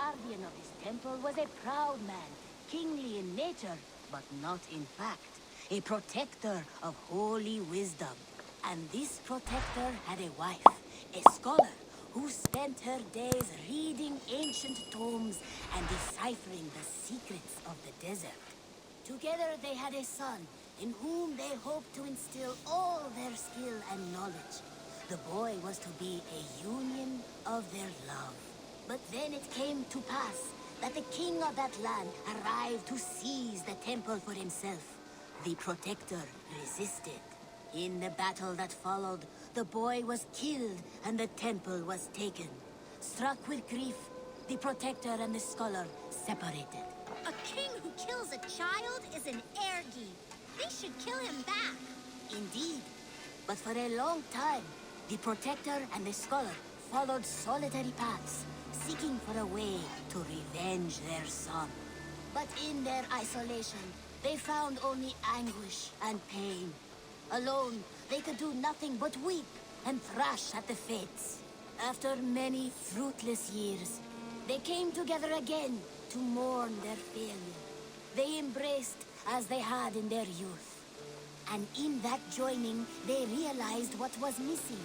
guardian of this temple was a proud man, kingly in nature, but not in fact. A protector of holy wisdom. And this protector had a wife, a scholar, who spent her days reading ancient tomes and deciphering the secrets of the desert. Together they had a son, in whom they hoped to instill all their skill and knowledge. The boy was to be a union of their love. But then it came to pass that the king of that land arrived to seize the temple for himself. The protector resisted. In the battle that followed, the boy was killed and the temple was taken. Struck with grief, the protector and the scholar separated. A king who kills a child is an ergi. They should kill him back. Indeed. But for a long time, the protector and the scholar followed solitary paths, seeking for a way to revenge their son. But in their isolation, they found only anguish and pain. Alone, they could do nothing but weep and thrash at the fates. After many fruitless years, they came together again to mourn their failure. They embraced as they had in their youth. And in that joining, they realized what was missing.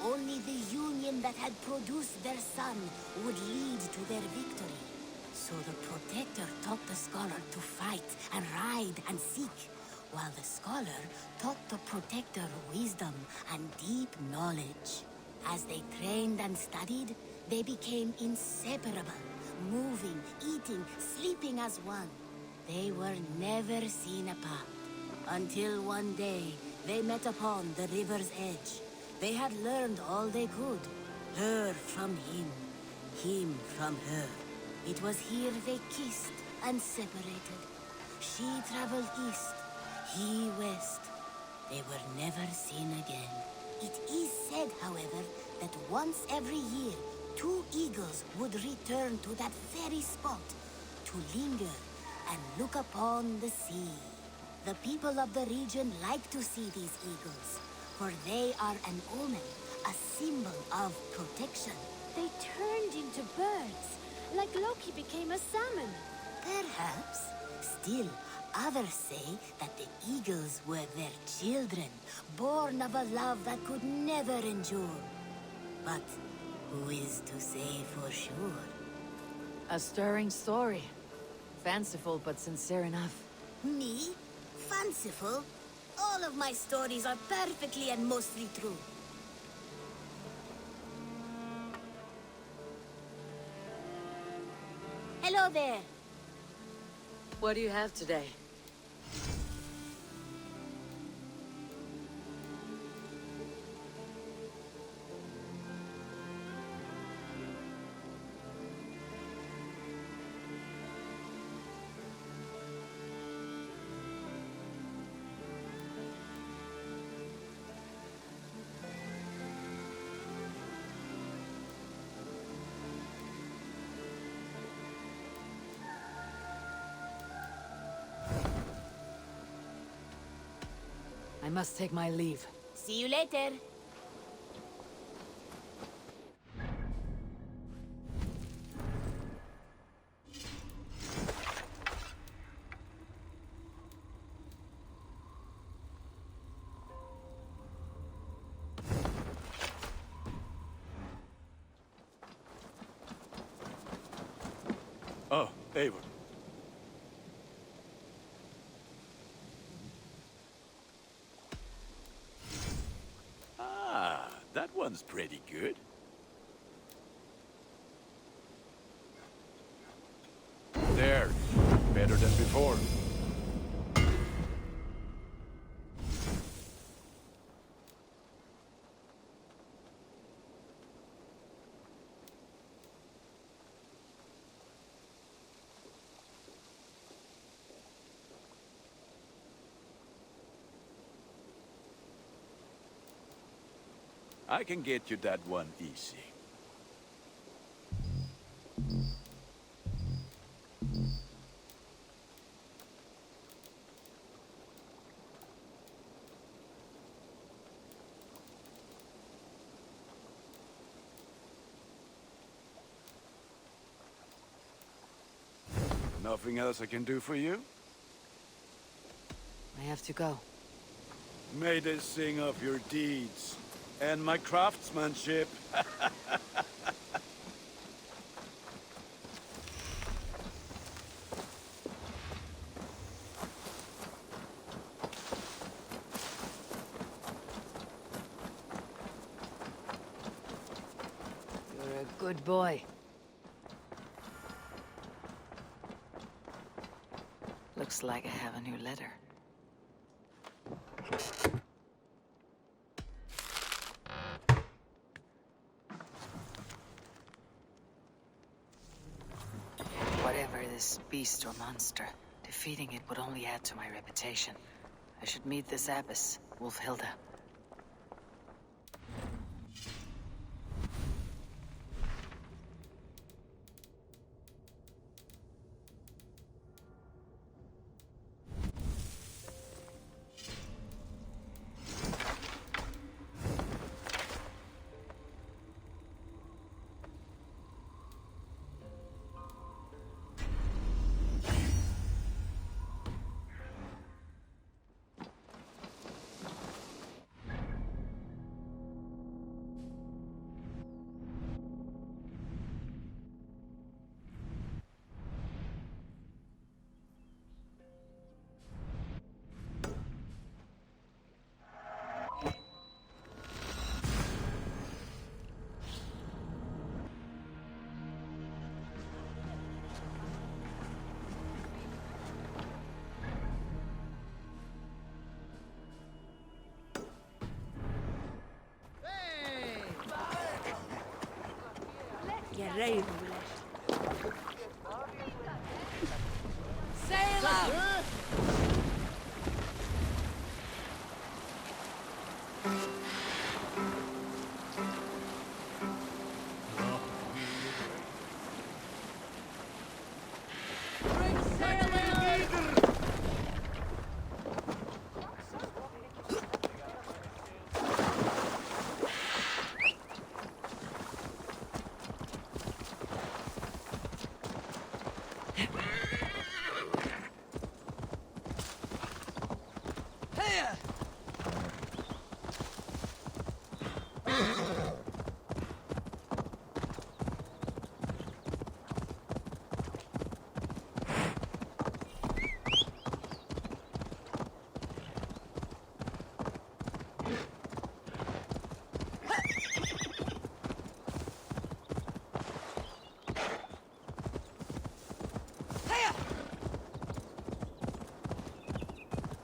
Only the union that had produced their son would lead to their victory. So the protector taught the scholar to fight and ride and seek, while the scholar taught the protector wisdom and deep knowledge. As they trained and studied, they became inseparable, moving, eating, sleeping as one. They were never seen apart, until one day they met upon the river's edge. They had learned all they could, her from him from her. It was here they kissed and separated. She traveled east, he west. They were never seen again. It is said, however, that once every year, 2 eagles would return to that very spot to linger and look upon the sea. The people of the region like to see these eagles, for they are an omen, a symbol of protection. They turned into birds, like Loki became a salmon. Perhaps. Still, others say that the eagles were their children, born of a love that could never endure. But who is to say for sure? A stirring story. Fanciful but sincere enough. Me? Fanciful? All of my stories are perfectly and mostly true. Hello there. What do you have today? I must take my leave. See you later. Oh, Eivor. Ah, that one's pretty good. There, better than before. I can get you that one easy. Nothing else I can do for you? I have to go. May they sing of your deeds and my craftsmanship. You're a good boy. Looks like I have a new letter. Whatever this beast or monster, defeating it would only add to my reputation. I should meet this abbess, Wolfhilda. Guerreiro. Sail out! Bring sail in!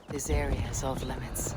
This area is off limits.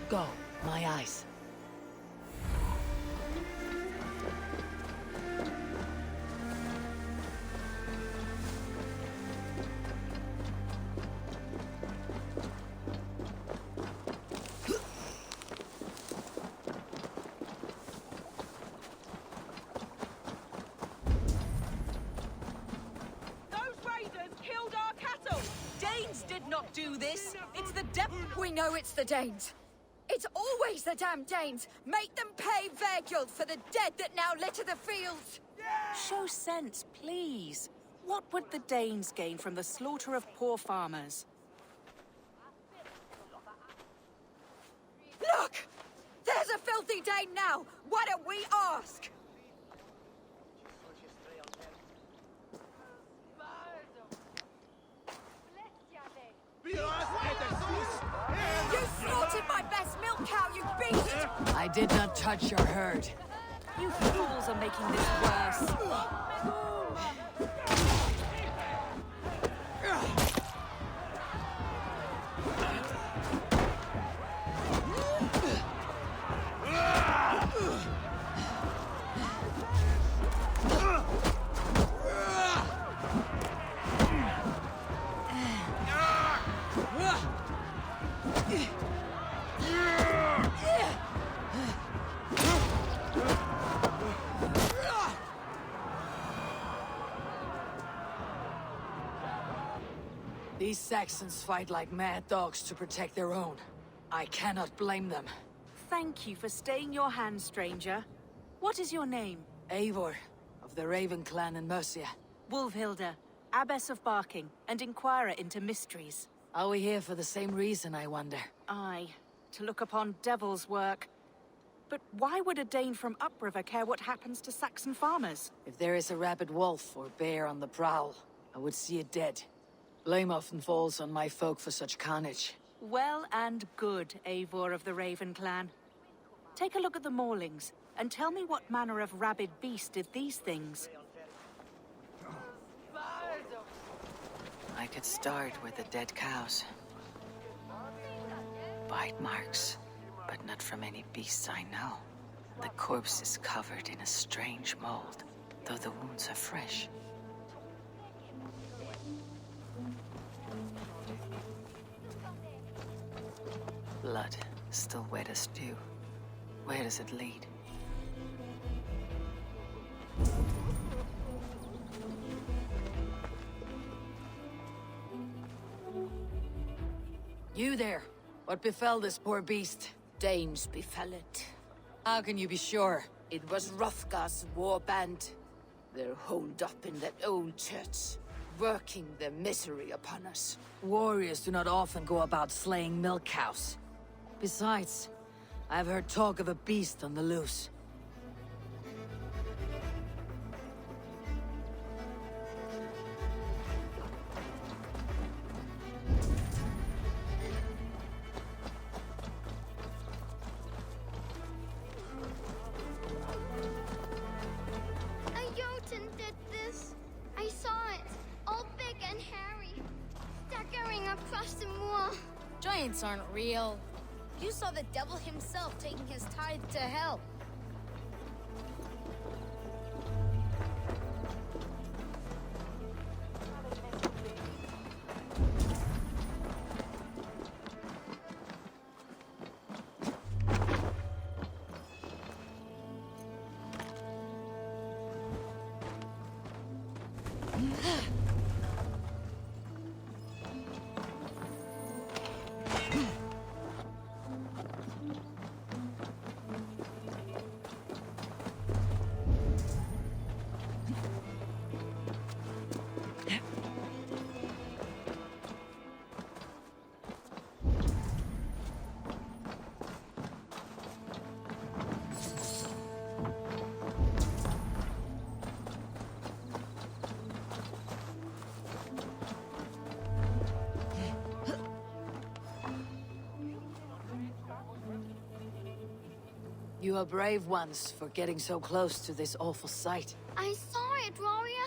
Go, my eyes. do this. It's the devil. We know it's the Danes. It's always the damn Danes. Make them pay their guilt for the dead that now litter the fields. Show sense, please. What would the Danes gain from the slaughter of poor farmers? Look! There's a filthy Dane now! Why don't we ask? You slaughtered my best milk cow, you beast! I did not touch your herd. You fools are making this worse. These Saxons fight like mad dogs to protect their own. I cannot blame them. Thank you for staying your hand, stranger. What is your name? Eivor, of the Raven clan in Mercia. Wolfhilda, Abbess of Barking, and Inquirer into mysteries. Are we here for the same reason, I wonder? Aye, to look upon devil's work. But why would a Dane from upriver care what happens to Saxon farmers? If there is a rabid wolf or bear on the prowl, I would see it dead. Blame often falls on my folk for such carnage. Well and good, Eivor of the Raven clan. Take a look at the maulings, and tell me what manner of rabid beast did these things. I could start with the dead cows. Bite marks, but not from any beasts I know. The corpse is covered in a strange mold, though the wounds are fresh. Blood, still wet as dew. Where does it lead? You there! What befell this poor beast? Danes befell it. How can you be sure? It was Hrothgar's war band. They're holed up in that old church, working their misery upon us. Warriors do not often go about slaying milk cows. Besides, I've heard talk of a beast on the loose. A Jotun did this. I saw it, all big and hairy, staggering across the moor. Giants aren't real. You saw the devil himself taking his tithe to hell. You are brave ones for getting so close to this awful sight. I saw it, warrior.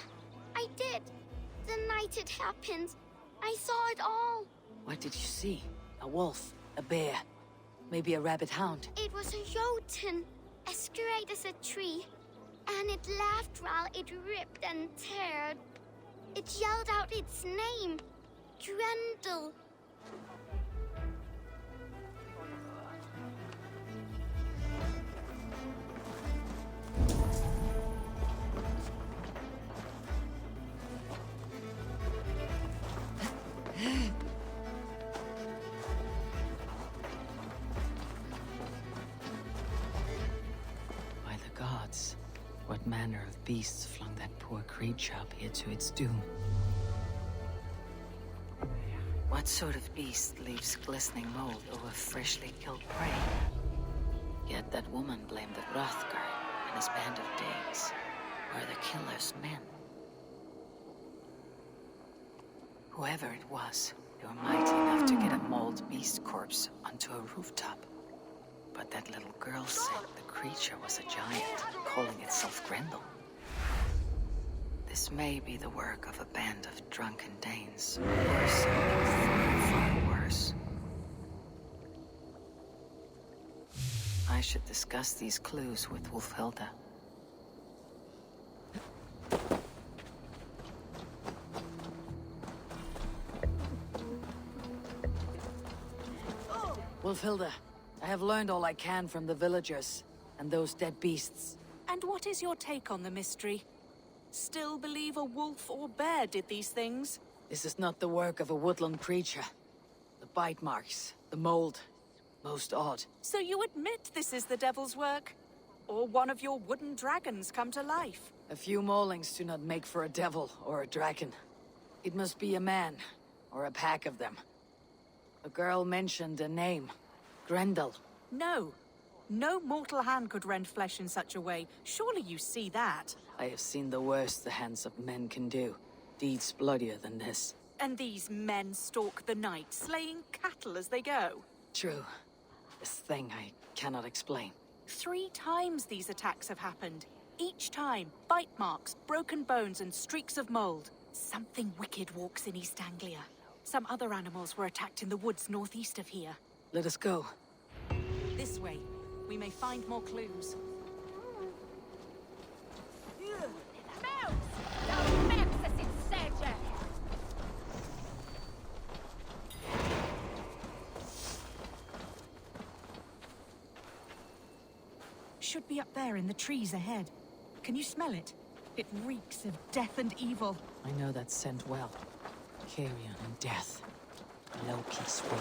I did. The night it happened. I saw it all. What did you see? A wolf? A bear? Maybe a rabid hound? It was a Jotun, as great as a tree. And it laughed while it ripped and teared. It yelled out its name. Grendel. What manner of beasts flung that poor creature up here to its doom? What sort of beast leaves glistening mold over freshly killed prey? Yet that woman blamed the Hrothgar and his band of Danes. Were the killer's men? Whoever it was, they were mighty enough to get a mauled beast corpse onto a rooftop. But that little girl said the creature was a giant, calling itself Grendel. This may be the work of a band of drunken Danes, or something far, far worse. I should discuss these clues with Wulfhilda. Wulfhilda, I have learned all I can from the villagers and those dead beasts. And what is your take on the mystery? Still believe a wolf or bear did these things? This is not the work of a woodland creature. The bite marks, the mold, most odd. So you admit this is the devil's work? Or one of your wooden dragons come to life? A few maulings do not make for a devil or a dragon. It must be a man, or a pack of them. A girl mentioned a name. Grendel. No. No mortal hand could rend flesh in such a way. Surely you see that. I have seen the worst the hands of men can do. Deeds bloodier than this. And these men stalk the night, slaying cattle as they go. True. This thing I cannot explain. 3 times these attacks have happened. Each time, bite marks, broken bones, and streaks of mold. Something wicked walks in East Anglia. Some other animals were attacked in the woods northeast of here. Let us go. This way. We may find more clues. Should be up there in the trees ahead. Can you smell it? It reeks of death and evil. I know that scent well. Carrion and death. Loki's wake.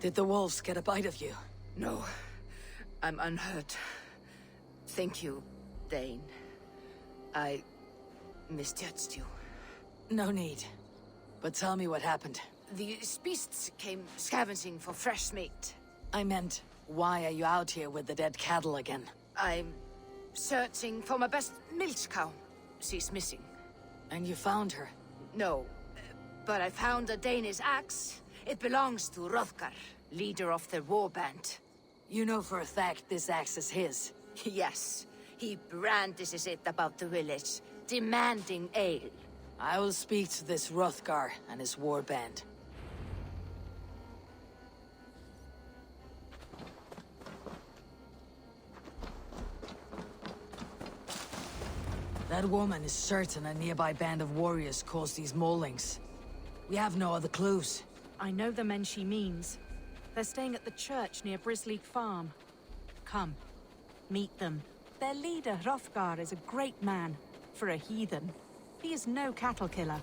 Did the wolves get a bite of you? No. I'm unhurt. Thank you, Dane. I misjudged you. No need. But tell me what happened. These beasts came scavenging for fresh meat. I meant, why are you out here with the dead cattle again? I'm searching for my best milch cow. She's missing. And you found her? No, but I found a Danish axe. It belongs to Hrothgar, leader of the warband. You know for a fact this axe is his? Yes. He brandishes it about the village, demanding ale. I will speak to this Hrothgar and his warband. That woman is certain a nearby band of warriors caused these maulings. We have no other clues. I know the men she means. They're staying at the church near Brisleek Farm. Come, meet them. Their leader, Hrothgar, is a great man. For a heathen. He is no cattle killer.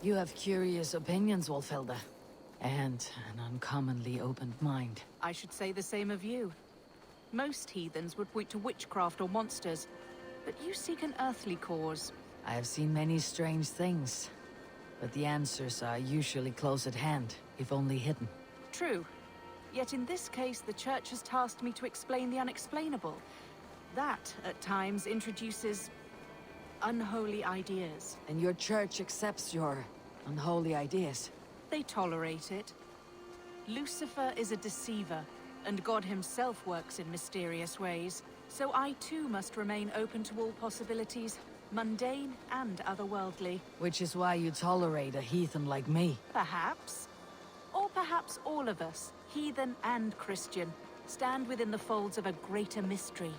You have curious opinions, Wulfhilda. And an uncommonly open mind. I should say the same of you. Most heathens would point to witchcraft or monsters, but you seek an earthly cause. I have seen many strange things, but the answers are usually close at hand, if only hidden. True. Yet in this case, the Church has tasked me to explain the unexplainable. That, at times, introduces unholy ideas. And your church accepts your unholy ideas. They tolerate it. Lucifer is a deceiver, and God himself works in mysterious ways. So I too must remain open to all possibilities, mundane and otherworldly. Which is why you tolerate a heathen like me. Perhaps. Or perhaps all of us, heathen and Christian, stand within the folds of a greater mystery.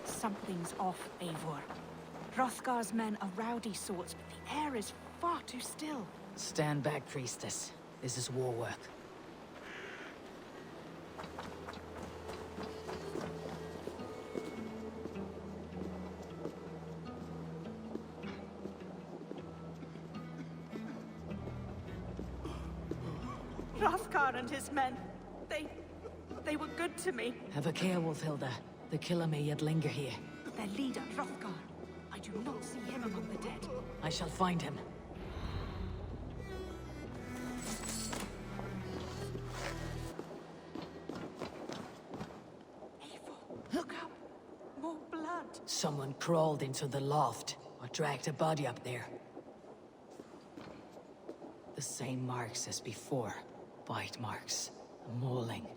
Something's off, Eivor. Hrothgar's men are rowdy sorts, but the air is far too still. Stand back, priestess. This is war work. Hrothgar and his men, they were good to me. Have a care, Wolfhilda. The killer may yet linger here. Their leader, Hrothgar. I do not see him among the dead. I shall find him. Eivor, look up. More blood. Someone crawled into the loft, or dragged a body up there. The same marks as before. Bite marks. Mauling.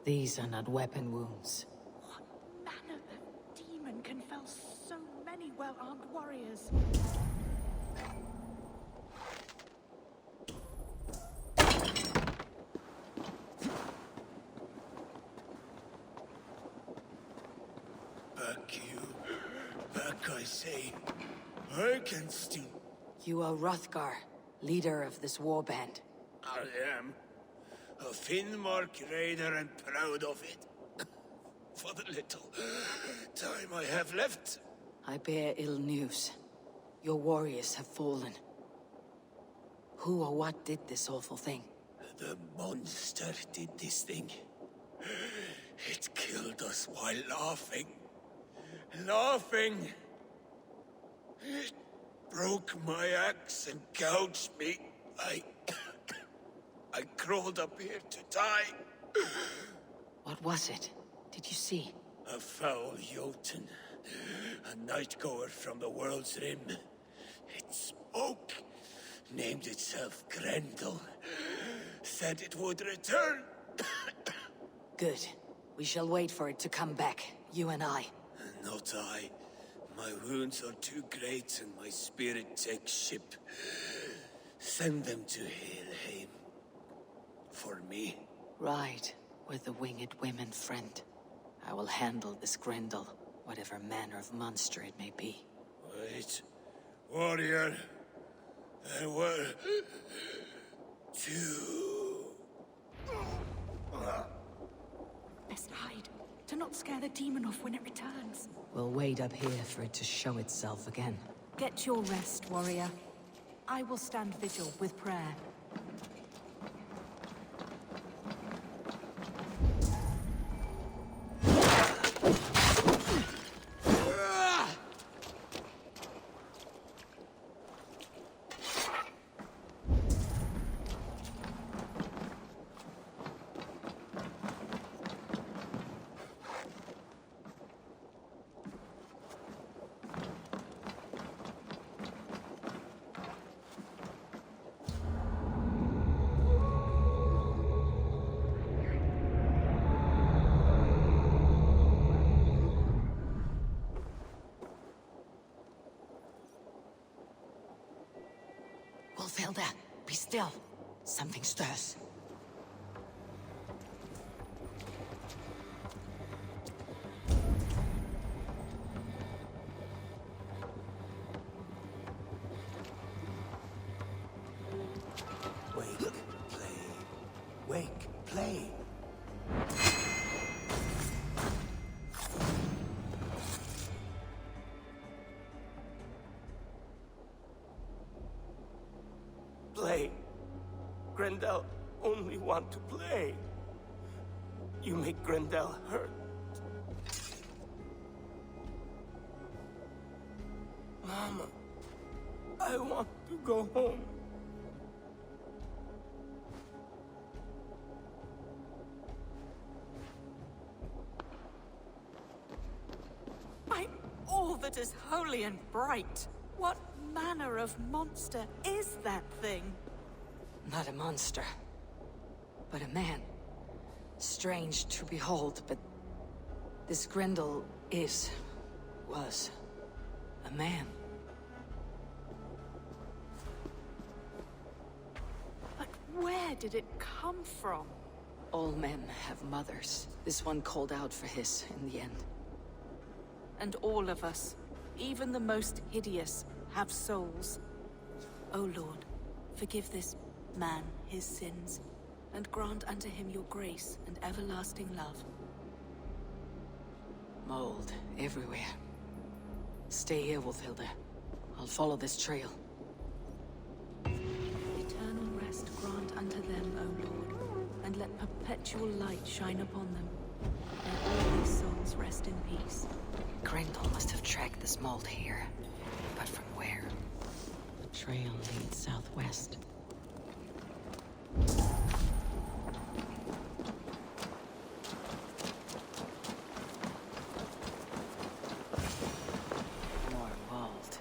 These are not weapon wounds. What manner of demon can fell so many well-armed warriors? Back you. Back, I say. Against you. You are Hrothgar, leader of this warband. I am. A Finnmark raider and proud of it. For the little time I have left. I bear ill news. Your warriors have fallen. Who or what did this awful thing? The monster did this thing. It killed us while laughing. Laughing! It broke my axe and gouged me. I crawled up here to die. What was it? Did you see? A foul Jotun. A night-goer from the world's rim. It spoke. Named itself Grendel. Said it would return. Good. We shall wait for it to come back, you and I. Not I. My wounds are too great and my spirit takes ship. Send them to Helheim. For me. Ride with the winged women, friend. I will handle this Grendel, whatever manner of monster it may be. Wait. Warrior. There were... two... Best hide, to not scare the demon off when it returns. We'll wait up here for it to show itself again. Get your rest, warrior. I will stand vigil with prayer. Hilda, be still. Something stirs. Wake, play. Wake, play. Play. Grendel only want to play. You make Grendel hurt. Mama, I want to go home. By all that is holy and bright, what manner of monster is that thing? Not a monster, but a man. Strange to behold, but this Grendel was a man. But where did it come from? All men have mothers. This one called out for his in the end. And all of us, even the most hideous, have souls. O Lord, forgive this man his sins, and grant unto him your grace and everlasting love. Mold everywhere. Stay here, Wolfhilda. I'll follow this trail. Eternal rest grant unto them, O Lord, and let perpetual light shine upon them. Let all these souls rest in peace. Grendel must have tracked this mold here. But from where? The trail leads southwest. More mold.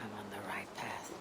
I'm on the right path.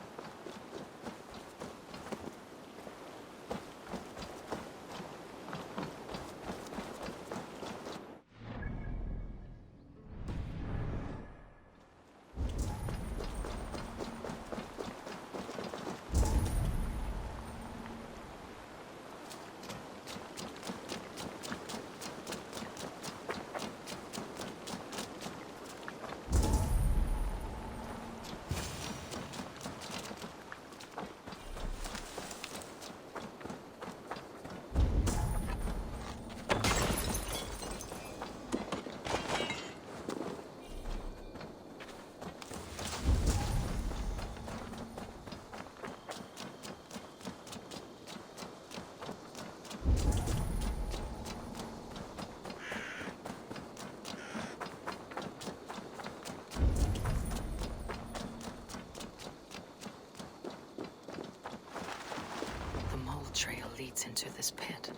The mold trail leads into this pit.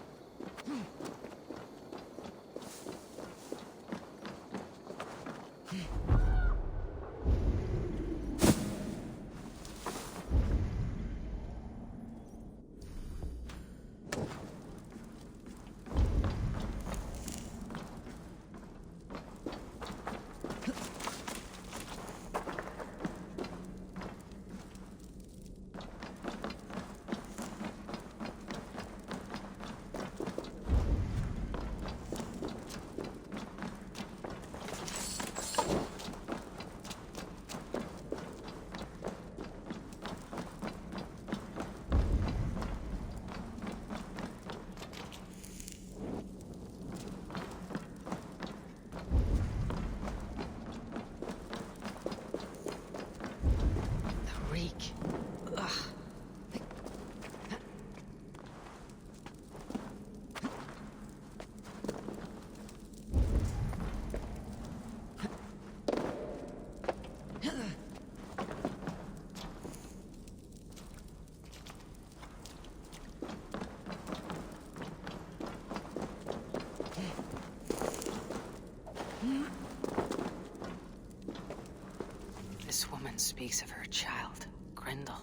The reek. Ugh. This woman speaks of her child, Grendel.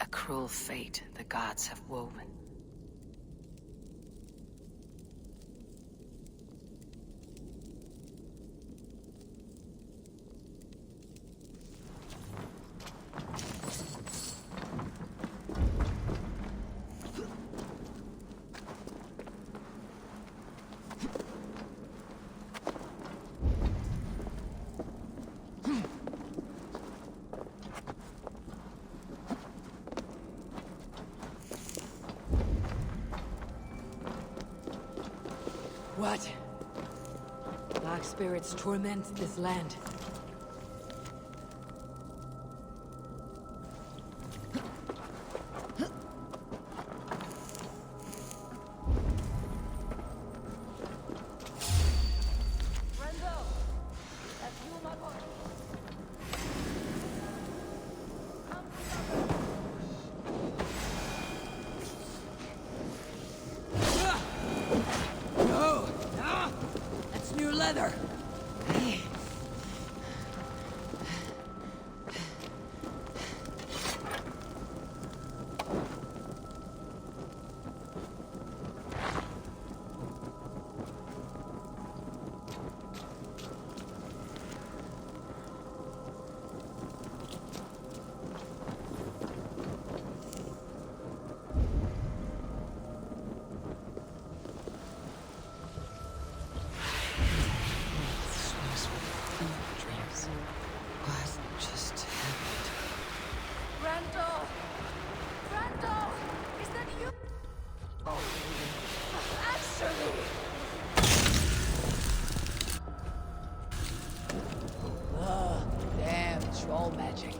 A cruel fate the gods have woven. What? Black spirits torment this land. Leather!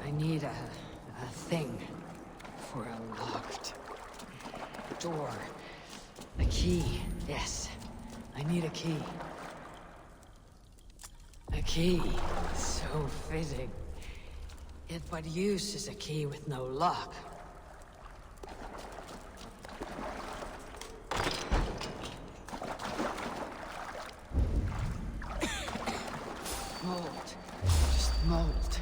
I need a thing for a locked door. A key, yes. I need a key. A key. So fitting. Yet what use is a key with no lock? Mold. Just mold.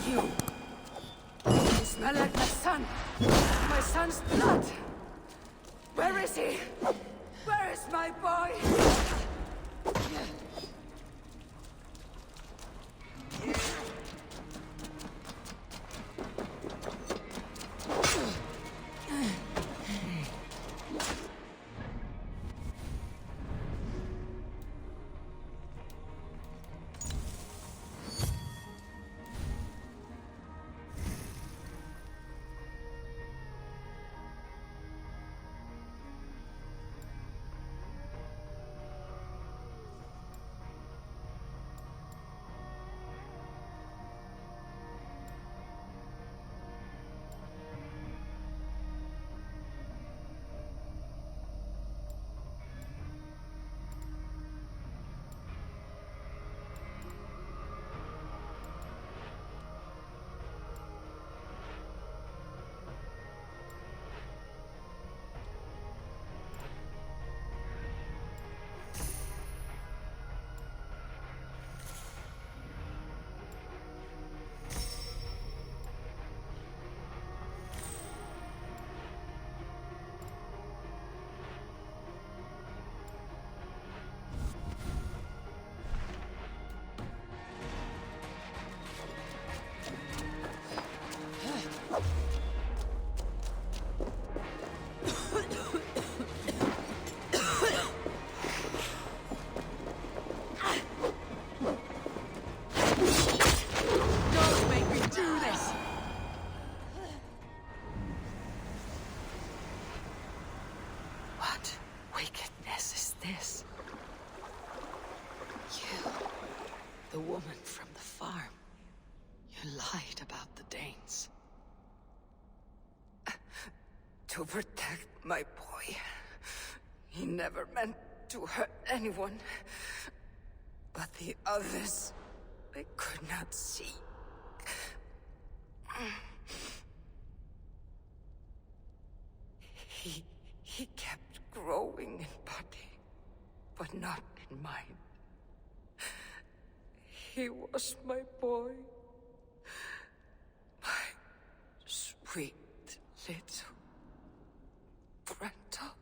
You smell like my son. My son's blood. Where is he? Where is my boy? This. You, the woman from the farm. You lied about the Danes. To protect my boy. He never meant to hurt anyone. But the others, they could not see. He kept growing in body, but not in mind. He was my boy. My sweet little Brenda.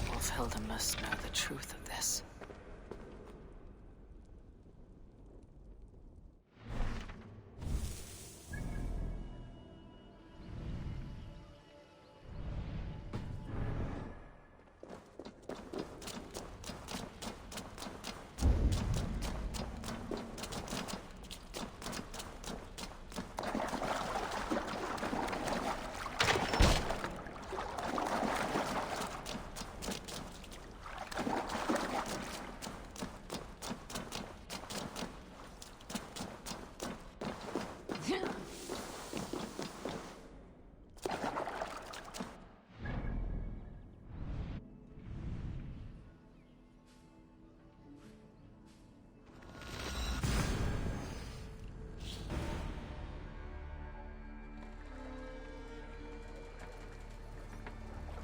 Wolfhilda must know the truth of this.